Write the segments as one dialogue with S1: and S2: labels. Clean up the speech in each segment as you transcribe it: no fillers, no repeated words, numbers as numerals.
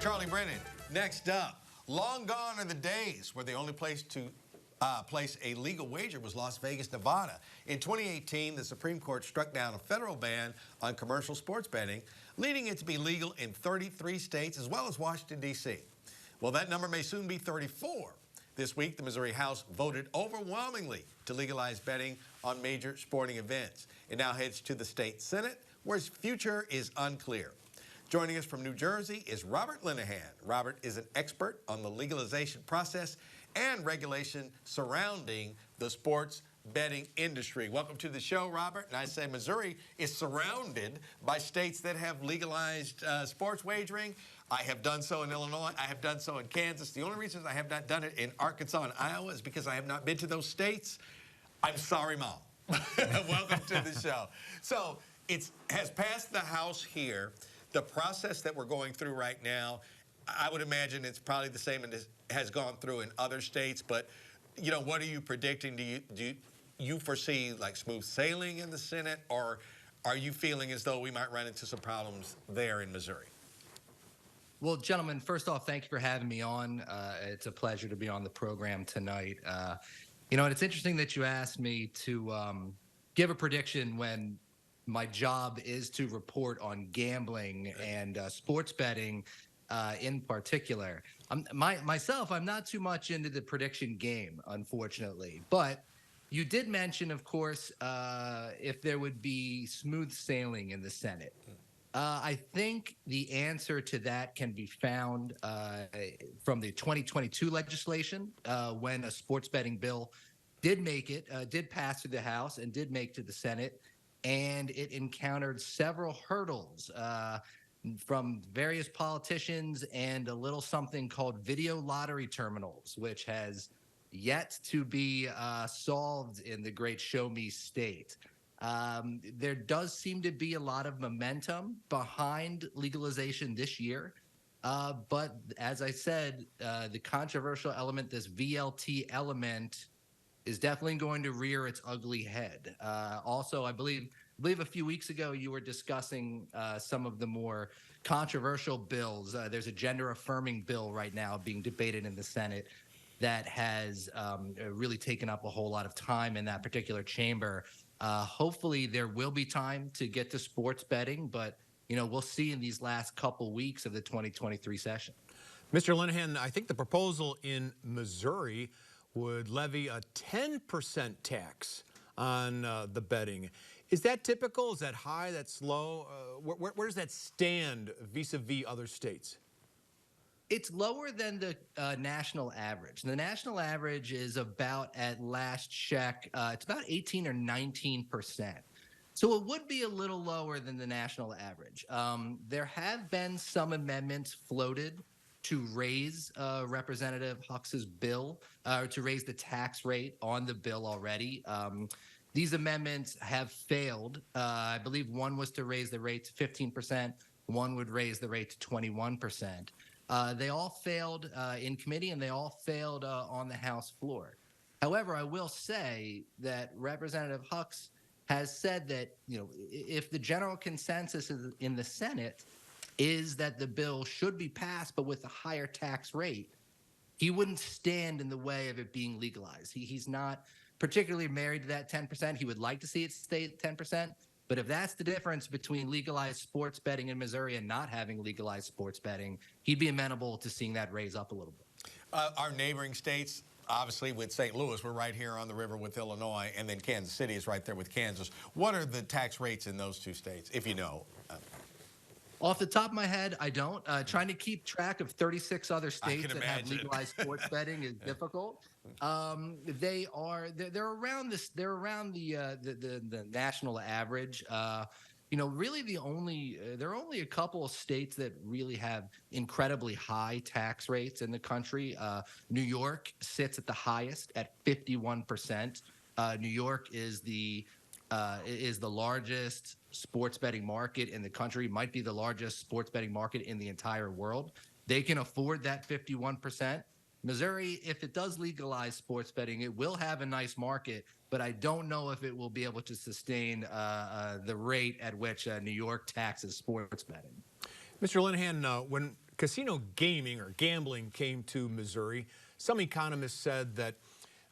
S1: Charlie Brennan, next up. Long gone are the days where the only place to place a legal wager was Las Vegas, Nevada. In 2018, the Supreme Court struck down a federal ban on commercial sports betting, leading it to be legal in 33 states as well as Washington, D.C. Well, that number may soon be 34. This week, the Missouri House voted overwhelmingly to legalize betting on major sporting events. It now heads to the state Senate, where its future is unclear. Joining us from New Jersey is Robert Linnehan. Robert is an expert on the legalization process and regulation surrounding the sports betting industry. Welcome to the show, Robert. And I say Missouri is surrounded by states that have legalized sports wagering. I have done so in Illinois. I have done so in Kansas. The only reason I have not done it in Arkansas and Iowa is because I have not been to those states. I'm sorry, Mom. Welcome to the show. So it has passed the House here. The process that we're going through right now, I would imagine it's probably the same as has gone through in other states. But, you know, what are you predicting? Do you foresee like smooth sailing in the Senate, or are you feeling as though we might run into some problems there in Missouri?
S2: Well, gentlemen, first off, thank you for having me on. It's a pleasure to be on the program tonight. You know, and it's interesting that you asked me to give a prediction when my job is to report on gambling and sports betting in particular. Myself, I'm not too much into the prediction game, unfortunately. But you did mention, of course, if there would be smooth sailing in the Senate. I think the answer to that can be found from the 2022 legislation when a sports betting bill did pass through the House and did make to the Senate. And it encountered several hurdles from various politicians and a little something called video lottery terminals, which has yet to be solved in the great show me state. There does seem to be a lot of momentum behind legalization this year. But as I said, the controversial element, this VLT element, is definitely going to rear its ugly head. Also, I believe a few weeks ago you were discussing some of the more controversial bills. There's a gender-affirming bill right now being debated in the Senate that has really taken up a whole lot of time in that particular chamber. Hopefully there will be time to get to sports betting, but you know, we'll see in these last couple weeks of the 2023 session.
S3: Mr. Linnehan, I think the proposal in Missouri would levy a 10% tax on the betting. Is that typical? Is that high? That's low? Where does that stand vis-a-vis other states?
S2: It's lower than the national average. The national average is about, at last check, it's about 18 or 19%. So it would be a little lower than the national average. There have been some amendments floated to raise Representative Hux's bill, to raise the tax rate on the bill already. These amendments have failed. I believe one was to raise the rate to 15%. One would raise the rate to 21%. They all failed in committee, and they all failed on the House floor. However, I will say that Representative Hux has said that, you know, if the general consensus in the Senate is that the bill should be passed, but with a higher tax rate, he wouldn't stand in the way of it being legalized. He's not particularly married to that 10%. He would like to see it stay at 10%. But if that's the difference between legalized sports betting in Missouri and not having legalized sports betting, he'd be amenable to seeing that raise up a little bit.
S1: Our neighboring states, obviously with St. Louis, we're right here on the river with Illinois, and then Kansas City is right there with Kansas. What are the tax rates in those two states, if you know?
S2: Off the top of my head, I don't. Trying to keep track of 36 other states that have legalized sports betting is difficult. They're around this. They're around the national average. You know, really there are only a couple of states that really have incredibly high tax rates in the country. New York sits at the highest at 51%. New York is the largest sports betting market in the country, might be the largest sports betting market in the entire world. They can afford that 51%. Missouri, if it does legalize sports betting, it will have a nice market, but I don't know if it will be able to sustain the rate at which New York taxes sports betting.
S3: Mr. Linnehan, when casino gaming or gambling came to Missouri, some economists said that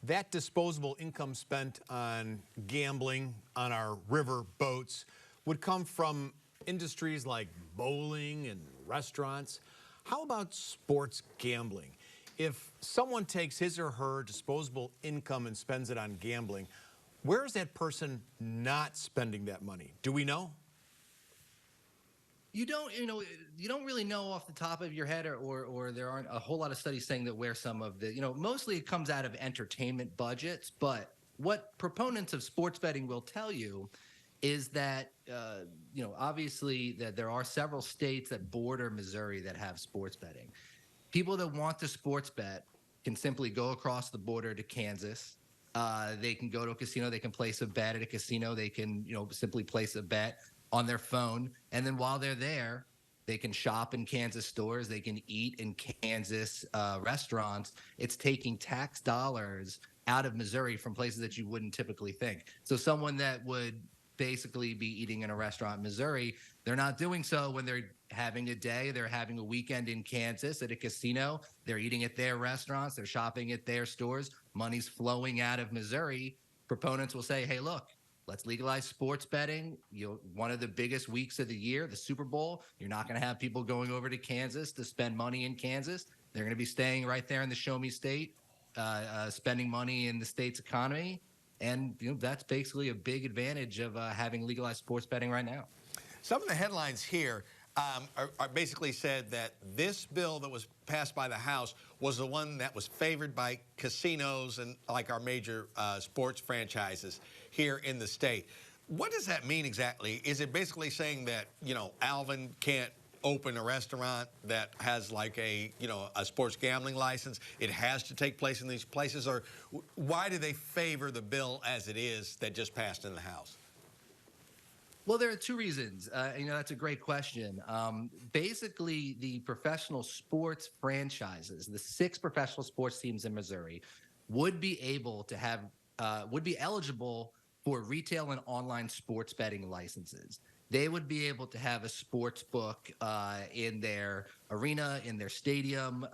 S3: that disposable income spent on gambling on our river boats would come from industries like bowling and restaurants. How about sports gambling? If someone takes his or her disposable income and spends it on gambling, where is that person not spending that money? Do we know?
S2: You don't really know off the top of your head, or there aren't a whole lot of studies saying that where some of the, mostly it comes out of entertainment budgets. But what proponents of sports betting will tell you is that, obviously that there are several states that border Missouri that have sports betting. People that want to sports bet can simply go across the border to Kansas. They can go to a casino. They can place a bet at a casino. They can, simply place a bet on their phone. And then while they're there, they can shop in Kansas stores. They can eat in Kansas restaurants. It's taking tax dollars out of Missouri from places that you wouldn't typically think. So someone that would basically be eating in a restaurant in Missouri, they're not doing so when they're having a day. They're having a weekend in Kansas at a casino. They're eating at their restaurants. They're shopping at their stores. Money's flowing out of Missouri. Proponents will say, hey, look, let's legalize sports betting. One of the biggest weeks of the year, the Super Bowl, you're not going to have people going over to Kansas to spend money in Kansas. They're going to be staying right there in the Show Me State, spending money in the state's economy. And that's basically a big advantage of having legalized sports betting right now.
S1: Some of the headlines here are basically said that this bill that was passed by the House was the one that was favored by casinos and like our major sports franchises here in the state. What does that mean exactly? Is it basically saying that, Alvin can't open a restaurant that has like a sports gambling license? It has to take place in these places? Or why do they favor the bill as it is that just passed in the House?
S2: Well, there are two reasons. That's a great question. Basically, the professional sports franchises, the 6 professional sports teams in Missouri, would be eligible for retail and online sports betting licenses. They would be able to have a sports book in their arena, in their stadium.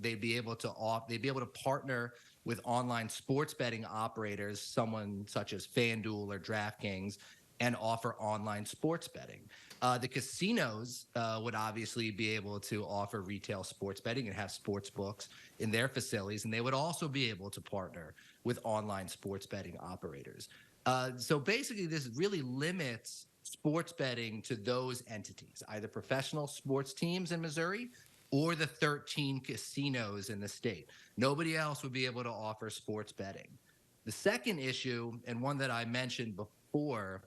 S2: They'd be able to partner with online sports betting operators, someone such as FanDuel or DraftKings, and offer online sports betting. The casinos would obviously be able to offer retail sports betting and have sports books in their facilities, and they would also be able to partner with online sports betting operators. So basically, this really limits sports betting to those entities, either professional sports teams in Missouri or the 13 casinos in the state. Nobody else would be able to offer sports betting. The second issue, and one that I mentioned before,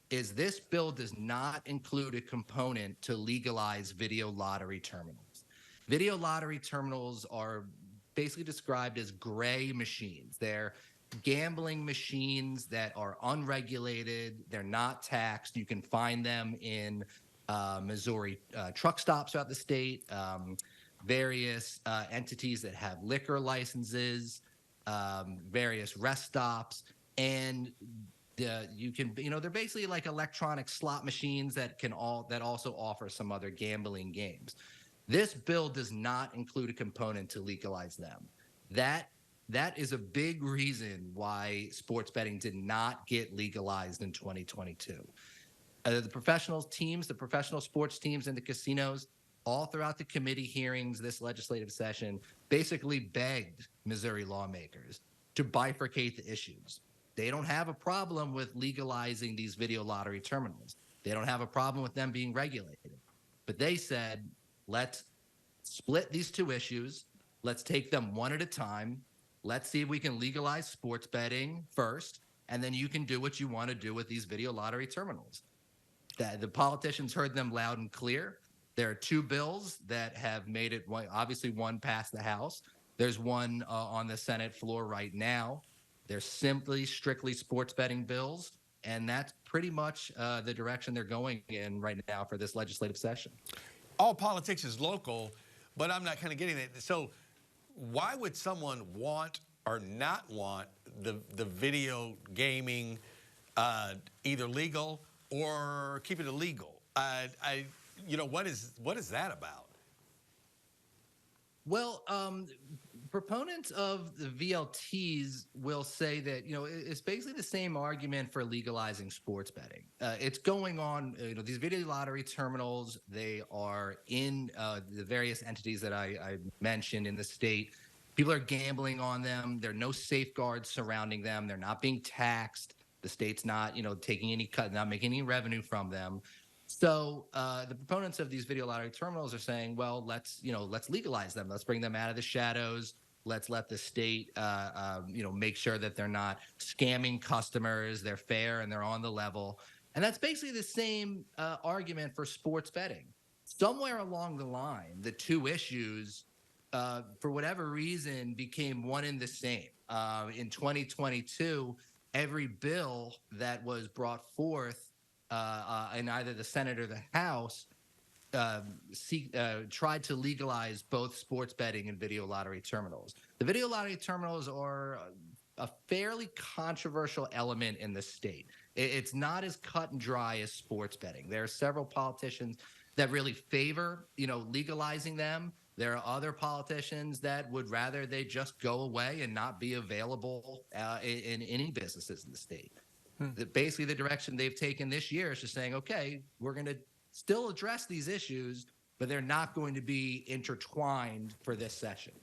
S2: is this bill does not include a component to legalize video lottery terminals. Video lottery terminals are basically described as gray machines. They're gambling machines that are unregulated. They're not taxed. You can find them in Missouri truck stops throughout the state, various entities that have liquor licenses, various rest stops, and they're basically like electronic slot machines that also offer some other gambling games. This bill does not include a component to legalize them. That is a big reason why sports betting did not get legalized in 2022. The professional sports teams and the casinos, all throughout the committee hearings this legislative session, basically begged Missouri lawmakers to bifurcate the issues. They don't have a problem with legalizing these video lottery terminals. They don't have a problem with them being regulated. But they said, let's split these two issues. Let's take them one at a time. Let's see if we can legalize sports betting first, and then you can do what you want to do with these video lottery terminals. The politicians heard them loud and clear. There are 2 bills that have made it, obviously one passed the House. There's one on the Senate floor right now. They're strictly sports betting bills, and that's pretty much the direction they're going in right now for this legislative session.
S1: All politics is local, but I'm not kind of getting it. So why would someone want or not want the video gaming either legal or keep it illegal? What is that about?
S2: Well, proponents of the VLTs will say that it's basically the same argument for legalizing sports betting. It's going on. These video lottery terminals. They are in the various entities that I mentioned in the state. People are gambling on them. There are no safeguards surrounding them. They're not being taxed. The state's not taking any cut, not making any revenue from them. So the proponents of these video lottery terminals are saying, well, let's legalize them. Let's bring them out of the shadows. Let's let the state, make sure that they're not scamming customers. They're fair and they're on the level. And that's basically the same argument for sports betting. Somewhere along the line, the two issues, for whatever reason, became one and the same. In 2022, every bill that was brought forth in either the Senate or the House tried to legalize both sports betting and video lottery terminals. The video lottery terminals are a fairly controversial element in the state. It's not as cut and dry as sports betting. There are several politicians that really favor, legalizing them. There are other politicians that would rather they just go away and not be available in any businesses in the state. Basically, the direction they've taken this year is just saying, okay, we're going to still address these issues, but they're not going to be intertwined for this session.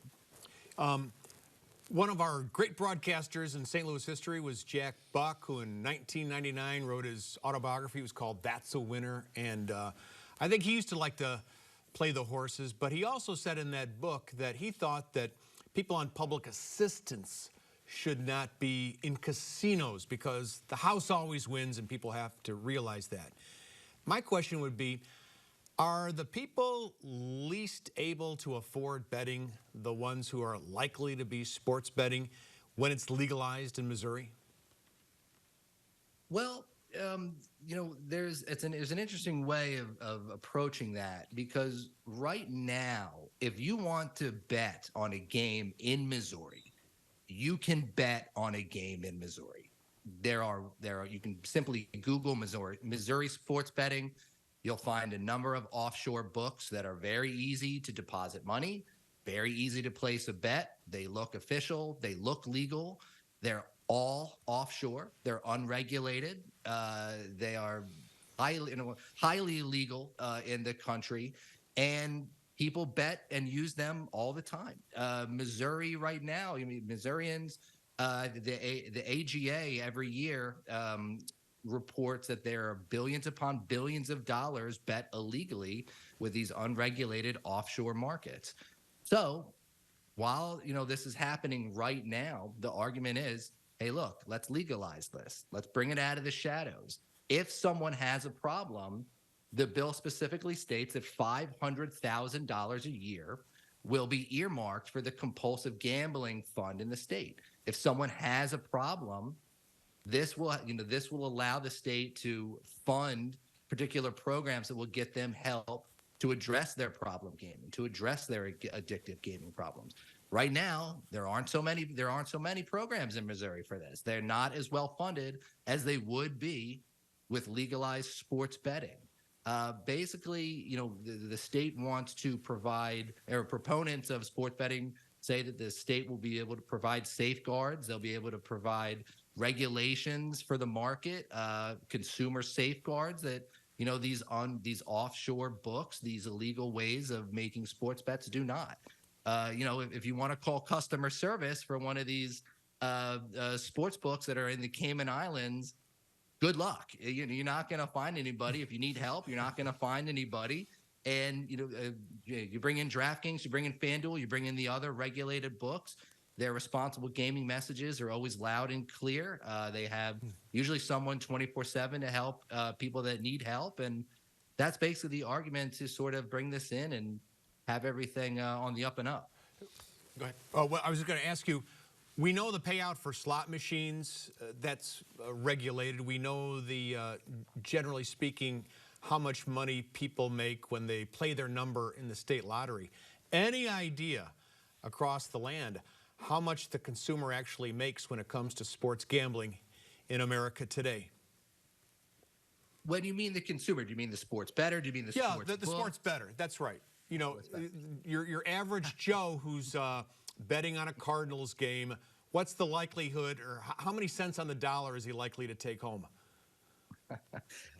S3: One of our great broadcasters in St. Louis history was Jack Buck, who in 1999 wrote his autobiography. It was called That's a Winner. And I think he used to like to play the horses, but he also said in that book that he thought that people on public assistance should not be in casinos because the house always wins and people have to realize that. My question would be, are the people least able to afford betting the ones who are likely to be sports betting when it's legalized in Missouri?
S2: Well, there's an interesting way of approaching that, because right now, if you want to bet on a game in Missouri, you can bet on a game in Missouri. You can simply Google Missouri sports betting. You'll find a number of offshore books that are very easy to deposit money, very easy to place a bet. They look official. They look legal. They're all offshore. They're unregulated. They are highly illegal in the country, and people bet and use them all the time. Missouri right now, Missourians, the AGA every year reports that there are billions upon billions of dollars bet illegally with these unregulated offshore markets. So while this is happening right now, the argument is, hey, look, let's legalize this. Let's bring it out of the shadows. If someone has a problem, the bill specifically states that $500,000 a year will be earmarked for the compulsive gambling fund in the state. If someone has a problem, this will allow the state to fund particular programs that will get them help to address their problem gaming, to address their addictive gaming problems. Right now, there aren't so many programs in Missouri for this. They're not as well funded as they would be with legalized sports betting. Basically, the state wants to provide, or proponents of sports betting say that the state will be able to provide safeguards. They'll be able to provide regulations for the market, consumer safeguards that, these offshore books, these illegal ways of making sports bets do not. If you want to call customer service for one of these sports books that are in the Cayman Islands, good luck. You're not going to find anybody. If you need help, you're not going to find anybody. And, you bring in DraftKings, you bring in FanDuel, you bring in the other regulated books. Their responsible gaming messages are always loud and clear. They have usually someone 24/7 to help people that need help. And that's basically the argument to sort of bring this in and have everything on the up and up.
S3: Go ahead. Oh, well, I was just going to ask you, we know the payout for slot machines, that's regulated. We know generally speaking, how much money people make when they play their number in the state lottery. Any idea across the land how much the consumer actually makes when it comes to sports gambling in America today?
S2: When you mean the consumer, do you mean the sports bettor? Do you mean the sports book?
S3: The sports bettor. That's right. you know, your average Joe who's betting on a Cardinals game, what's the likelihood, or how many cents on the dollar is he likely to take home?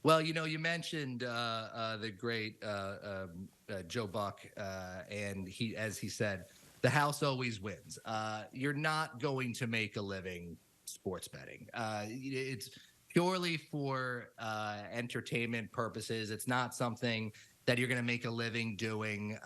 S2: Well, you mentioned the great Joe Buck, and as he said, the house always wins. You're not going to make a living sports betting. It's purely for entertainment purposes. It's not something that you're going to make a living doing.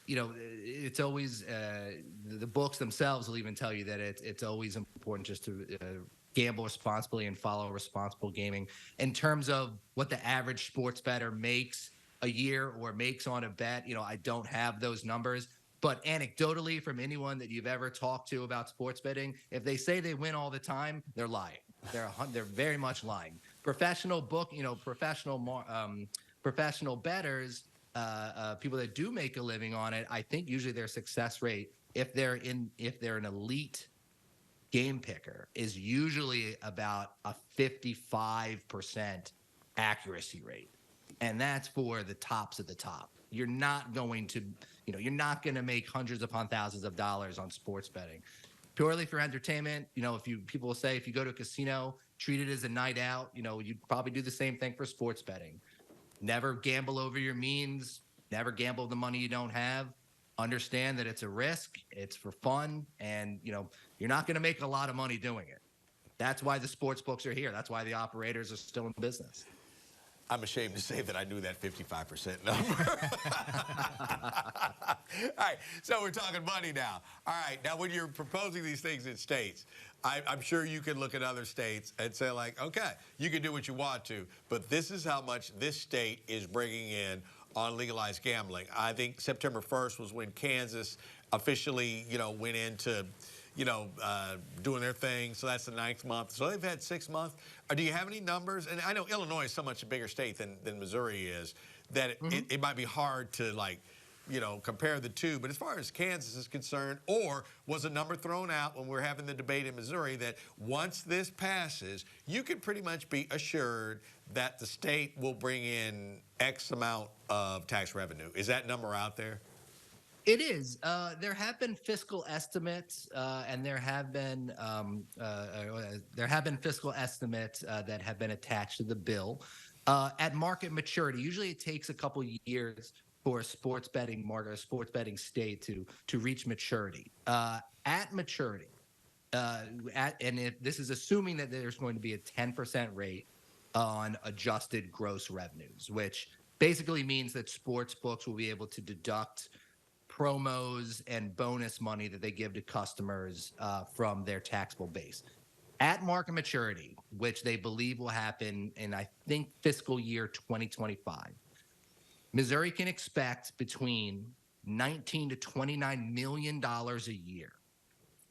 S2: It's always the books themselves will even tell you that it's always important just to gamble responsibly and follow responsible gaming. In terms of what the average sports bettor makes a year or makes on a bet, I don't have those numbers. But anecdotally, from anyone that you've ever talked to about sports betting, if they say they win all the time, they're lying. They're very much lying. Professional bettors, people that do make a living on it, I think usually their success rate, if they're an elite game picker, is usually about a 55% accuracy rate. And that's for the tops of the top. You're not going to make hundreds upon thousands of dollars on sports betting. Purely for entertainment, people will say if you go to a casino, treat it as a night out, you'd probably do the same thing for sports betting. Never gamble over your means, never gamble the money you don't have. Understand that it's a risk, it's for fun, and you're not going to make a lot of money doing it. That's why the sports books are here. That's why the operators are still in business.
S1: I'm ashamed to say that I knew that 55% number. All right, so we're talking money now. All right, now when you're proposing these things in states, I'm sure you can look at other states and say, like, okay, you can do what you want to, but this is how much this state is bringing in on legalized gambling. I think September 1st was when Kansas officially, went into doing their thing. So that's the 9th month. So they've had 6 months. Do you have any numbers? And I know Illinois is so much a bigger state than Missouri is that it might be hard to compare the two. But as far as Kansas is concerned, or was a number thrown out when we were having the debate in Missouri that once this passes, you can pretty much be assured that the state will bring in X amount of tax revenue? Is that number out there?
S2: It is. There have been fiscal estimates, and there have been fiscal estimates that have been attached to the bill at market maturity. Usually, it takes a couple years for a sports betting market, a sports betting state to reach maturity. At maturity, and if this is assuming that there's going to be a 10% rate on adjusted gross revenues, which basically means that sports books will be able to deduct promos and bonus money that they give to customers from their taxable base. At market maturity, which they believe will happen in, I think, fiscal year 2025, Missouri can expect between $19 to $29 million a year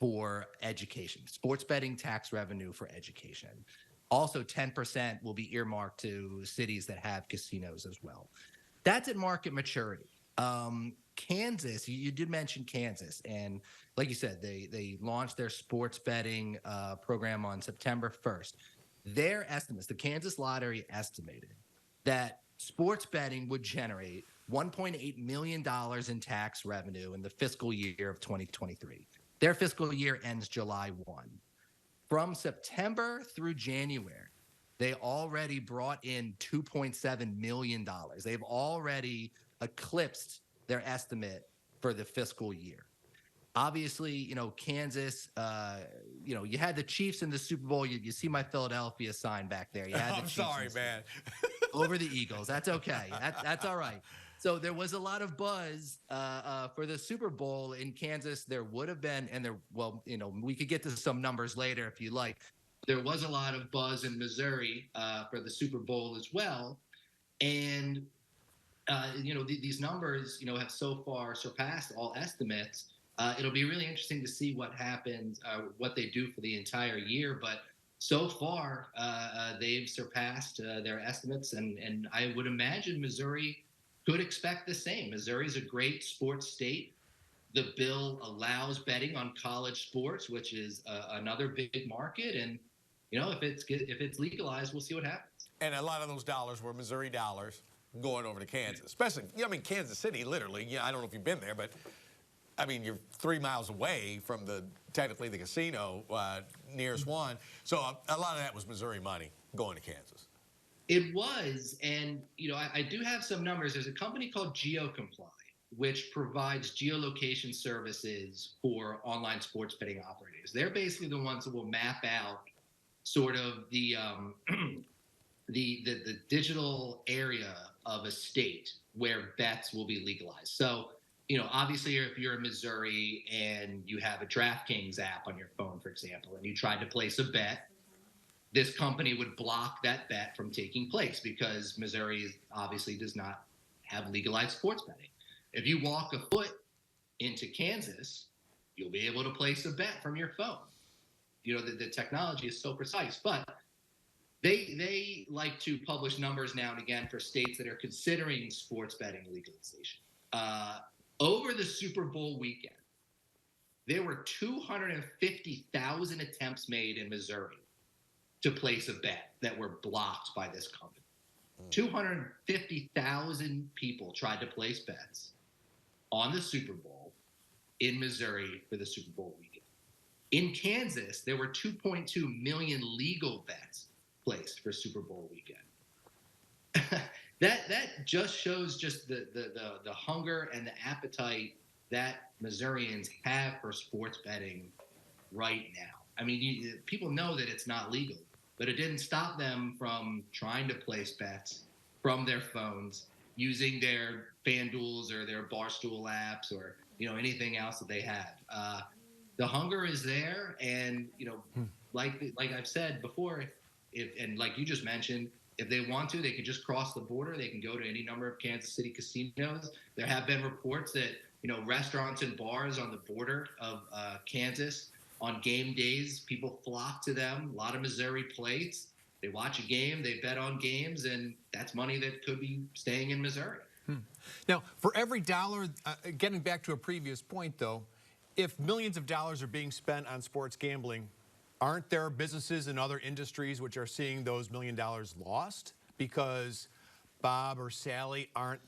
S2: for education, sports betting tax revenue for education. Also, 10% will be earmarked to cities that have casinos as well. That's at market maturity. Kansas, you did mention Kansas, and like you said, they launched their sports betting program on September 1st. Their estimates, the Kansas Lottery estimated that sports betting would generate $1.8 million in tax revenue in the fiscal year of 2023. Their fiscal year ends July 1. From September through January, they already brought in $2.7 million. They've already eclipsed their estimate for the fiscal year. Obviously, Kansas, you had the Chiefs in the Super Bowl. You see my Philadelphia sign back there. You had the
S1: I'm
S2: Chiefs
S1: sorry, man.
S2: over the Eagles. That's okay. That's all right. So there was a lot of buzz for the Super Bowl in Kansas. There would have been, we could get to some numbers later if you like. There was a lot of buzz in Missouri for the Super Bowl as well. And, these numbers, have so far surpassed all estimates. It'll be really interesting to see what happens, what they do for the entire year. But so far, they've surpassed their estimates. And I would imagine Missouri could expect the same. Missouri is a great sports state. The bill allows betting on college sports, which is another big market. And, if it's legalized, we'll see what happens.
S1: And a lot of those dollars were Missouri dollars. going over to Kansas, especially, I mean, Kansas City, literally. Yeah, I don't know if you've been there, but I mean, you're 3 miles away from technically the casino, nearest one. So a lot of that was Missouri money going to Kansas.
S2: It was, and I do have some numbers. There's a company called GeoComply, which provides geolocation services for online sports betting operators. They're basically the ones that will map out sort of the the digital area of a state where bets will be legalized. So, obviously, if you're in Missouri and you have a DraftKings app on your phone, for example, and you tried to place a bet, this company would block that bet from taking place because Missouri obviously does not have legalized sports betting. If you walk a foot into Kansas, you'll be able to place a bet from your phone. The technology is so precise, but they like to publish numbers now and again for states that are considering sports betting legalization. Over the Super Bowl weekend, there were 250,000 attempts made in Missouri to place a bet that were blocked by this company. 250,000 people tried to place bets on the Super Bowl in Missouri for the Super Bowl weekend. In Kansas, there were 2.2 million legal bets placed for Super Bowl weekend. that just shows just the hunger and the appetite that Missourians have for sports betting right now. I mean, people know that it's not legal, but it didn't stop them from trying to place bets from their phones using their FanDuels or their Barstool apps or anything else that they had. The hunger is there, and like I've said before, and like you just mentioned, if they want to, they could just cross the border. They can go to any number of Kansas City casinos. There have been reports that restaurants and bars on the border of Kansas on game days, people flock to them. A lot of Missouri plates. They watch a game, they bet on games, and that's money that could be staying in Missouri.
S3: Now, for every dollar, getting back to a previous point, though, if millions of dollars are being spent on sports gambling, aren't there businesses in other industries which are seeing those $1 million lost because Bob or Sally aren't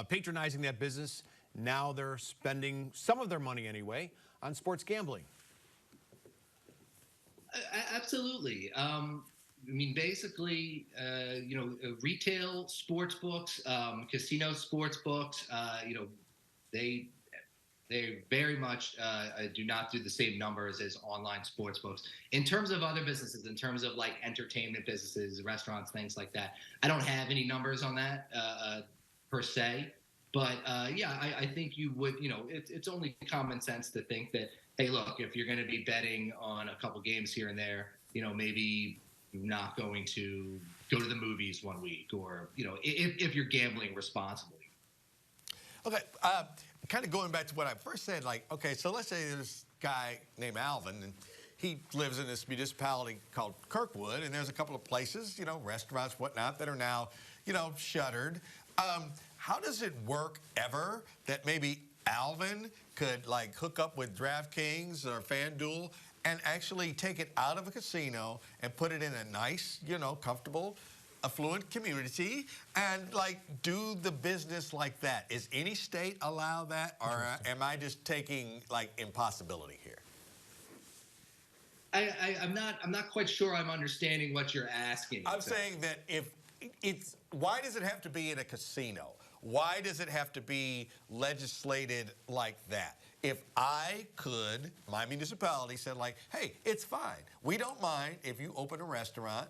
S3: patronizing that business? Now they're spending some of their money anyway on sports gambling. Absolutely.
S2: I mean, basically, retail sports books, casino sports books, they very much do not do the same numbers as online sports books. In terms of other businesses, in terms of like entertainment businesses, restaurants, things like that, I don't have any numbers on that per se. But yeah, I think you would, it's only common sense to think that, hey, look, if you're going to be betting on a couple games here and there, maybe you're not going to go to the movies one week, or, if you're gambling responsibly.
S1: Okay, kind of going back to what I first said, like, okay, so let's say there's this guy named Alvin, and he lives in this municipality called Kirkwood, and there's a couple of places, restaurants, whatnot, that are now, shuttered. How does it work ever that maybe Alvin could like hook up with DraftKings or FanDuel and actually take it out of a casino and put it in a nice, comfortable, affluent community and like do the business like that? Is any state allow that, or am I just taking like impossibility here?
S2: I'm not quite sure I'm understanding what you're asking.
S1: I'm saying that why does it have to be in a casino? Why does it have to be legislated like that? If my municipality said like, hey, it's fine. We don't mind if you open a restaurant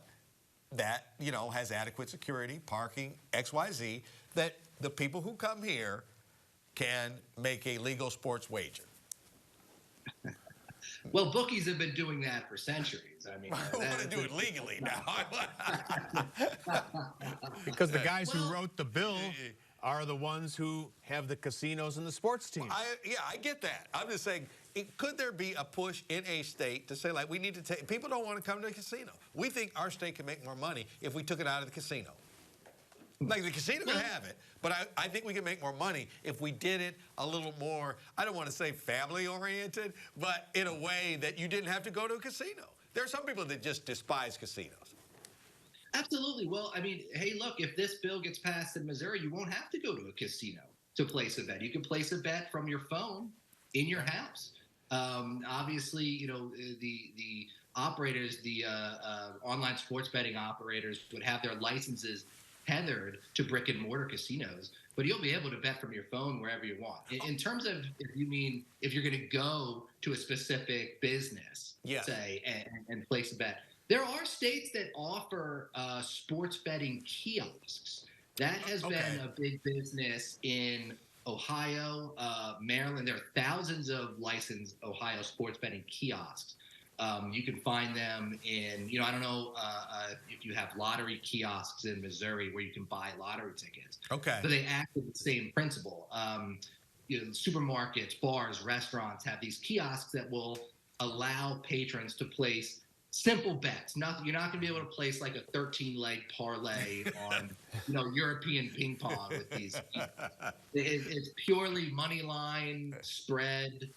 S1: that, has adequate security, parking, XYZ, that the people who come here can make a legal sports wager.
S2: Well, bookies have been doing that for centuries. I mean,
S1: I want to do it legally now.
S3: Because the guys who wrote the bill are the ones who have the casinos and the sports teams.
S1: Yeah, I get that. I'm just saying, could there be a push in a state to say, like, we need to take, people don't want to come to a casino. We think our state can make more money if we took it out of the casino. Like, the casino can have it, but I think we can make more money if we did it a little more, I don't want to say family-oriented, but in a way that you didn't have to go to a casino. There are some people that just despise casinos.
S2: Absolutely. Well, I mean, hey, look, if this bill gets passed in Missouri, you won't have to go to a casino to place a bet. You can place a bet from your phone in your house. Obviously, the operators, the online sports betting operators, would have their licenses tethered to brick and mortar casinos, but you'll be able to bet from your phone wherever you want. In terms of if you're going to go to a specific business,
S1: Yes.
S2: say, and place a bet, there are states that offer sports betting kiosks. That has been a big business in Ohio, Maryland. There are thousands of licensed Ohio sports betting kiosks. You can find them in, I don't know if you have lottery kiosks in Missouri where you can buy lottery tickets.
S1: Okay.
S2: But they act with the same principle. Supermarkets, bars, restaurants have these kiosks that will allow patrons to place simple bets. You're not going to be able to place like a 13-leg parlay on, European ping pong with these. It's purely money line, spread,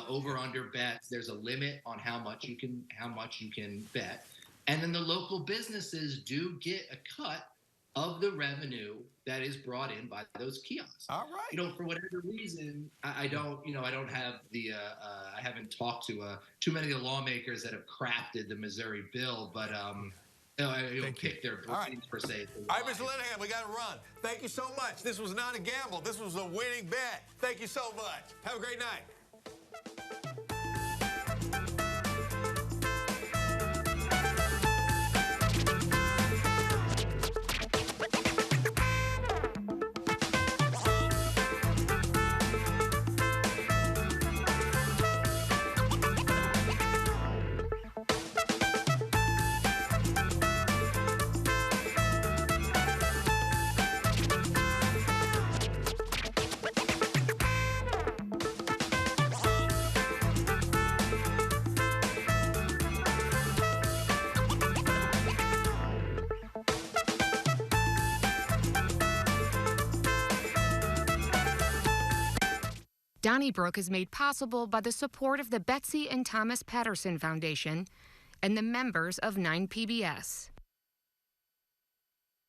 S2: over/under bets. There's a limit on how much you can bet, and then the local businesses do get a cut of the revenue that is brought in by those kiosks.
S1: All right.
S2: For whatever reason, I don't have the, I haven't talked to too many of the lawmakers that have crafted the Missouri bill, but pick their brains per se.
S1: All right, Mr. Linnehan, we got to run. Thank you so much. This was not a gamble. This was a winning bet. Thank you so much. Have a great night.
S4: Donnybrook is made possible by the support of the Betsy and Thomas Patterson Foundation and the members of 9PBS.